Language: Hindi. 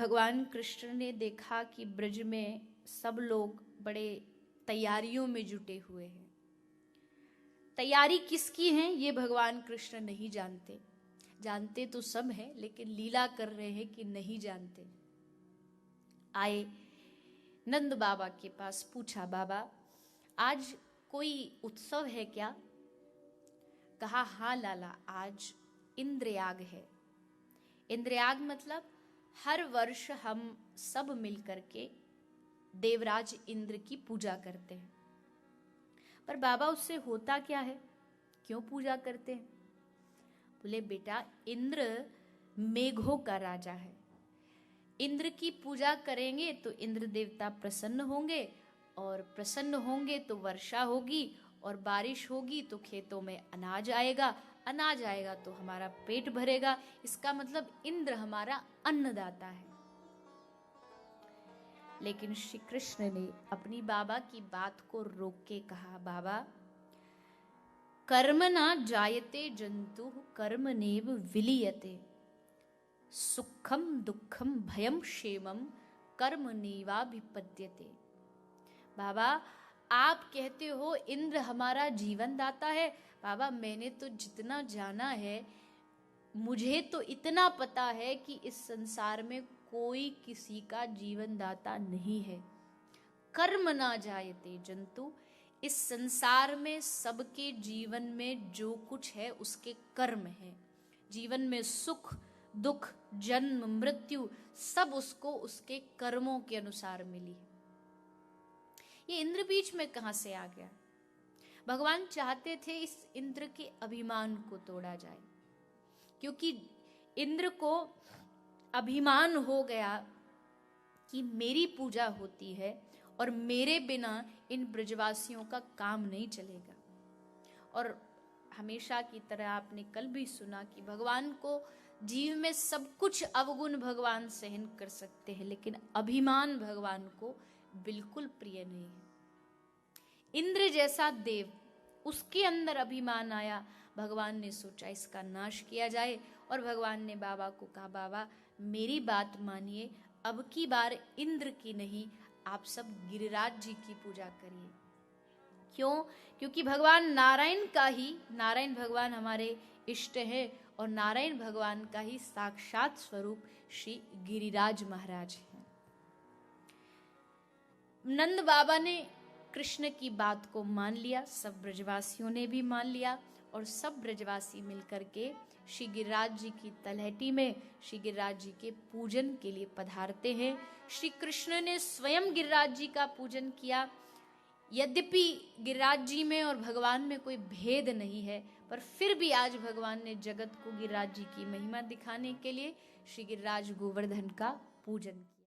भगवान कृष्ण ने देखा कि ब्रज में सब लोग बड़े तैयारियों में जुटे हुए हैं। तैयारी किसकी है ये भगवान कृष्ण नहीं जानते, जानते तो सब हैं लेकिन लीला कर रहे हैं कि नहीं जानते। आए नंद बाबा के पास, पूछा बाबा आज कोई उत्सव है क्या? कहा हाँ लाला, आज इंद्रयाग है। इंद्रयाग मतलब हर वर्ष हम सब मिलकर के देवराज इंद्र की पूजा करते हैं। पर बाबा उससे होता क्या है, क्यों पूजा करते हैं? बोले बेटा इंद्र मेघों का राजा है, इंद्र की पूजा करेंगे तो इंद्र देवता प्रसन्न होंगे, और प्रसन्न होंगे तो वर्षा होगी, और बारिश होगी तो खेतों में अनाज आएगा, अनाज आएगा तो हमारा पेट भरेगा। इसका मतलब इंद्र हमारा अन्नदाता है। लेकिन श्री कृष्ण ने अपनी बाबा की बात को रोक के कहा, बाबा कर्म ना जायते जंतु कर्मनेव विलीयते, सुखम दुखम भयम क्षेमम कर्मनेवाभिपद्यते। बाबा आप कहते हो इंद्र हमारा जीवन दाता है। बाबा मैंने तो जितना जाना है, मुझे तो इतना पता है कि इस संसार में कोई किसी का जीवन दाता नहीं है। कर्म ना जायते जंतु, इस संसार में सबके जीवन में जो कुछ है उसके कर्म है। जीवन में सुख दुख जन्म मृत्यु सब उसको उसके कर्मों के अनुसार मिली। ये इंद्र बीच में कहां से आ गया? भगवान चाहते थे इस इंद्र के अभिमान को तोड़ा जाए, क्योंकि इंद्र को अभिमान हो गया कि मेरी पूजा होती है और मेरे बिना इन ब्रजवासियों का काम नहीं चलेगा। और हमेशा की तरह आपने कल भी सुना कि भगवान को जीव में सब कुछ अवगुण भगवान सहन कर सकते हैं, लेकिन अभिमान भगवान को बिल्कुल प्रिय नहीं है। इंद्र जैसा देव, उसके अंदर अभिमान आया। भगवान ने सोचा इसका नाश किया जाए, और भगवान ने बाबा को कहा बाबा मेरी बात मानिए, अब की बार इंद्र की नहीं, आप सब गिरिराज जी की पूजा करिए। क्यों? क्योंकि भगवान नारायण का ही, नारायण भगवान हमारे इष्ट है, और नारायण भगवान का ही साक्षात स्वरूप श्री गिरिराज महाराज हैं। नंद बाबा ने कृष्ण की बात को मान लिया, सब ब्रजवासियों ने भी मान लिया, और सब ब्रजवासी मिलकर के श्री गिरिराज जी की तलहटी में श्री गिरिराज जी के पूजन के लिए पधारते हैं। श्री कृष्ण ने स्वयं गिरिराज जी का पूजन किया। यद्यपि गिरिराज जी में और भगवान में कोई भेद नहीं है, पर फिर भी आज भगवान ने जगत को गिरिराज जी की महिमा दिखाने के लिए श्री गिरिराज गोवर्धन का पूजन किया।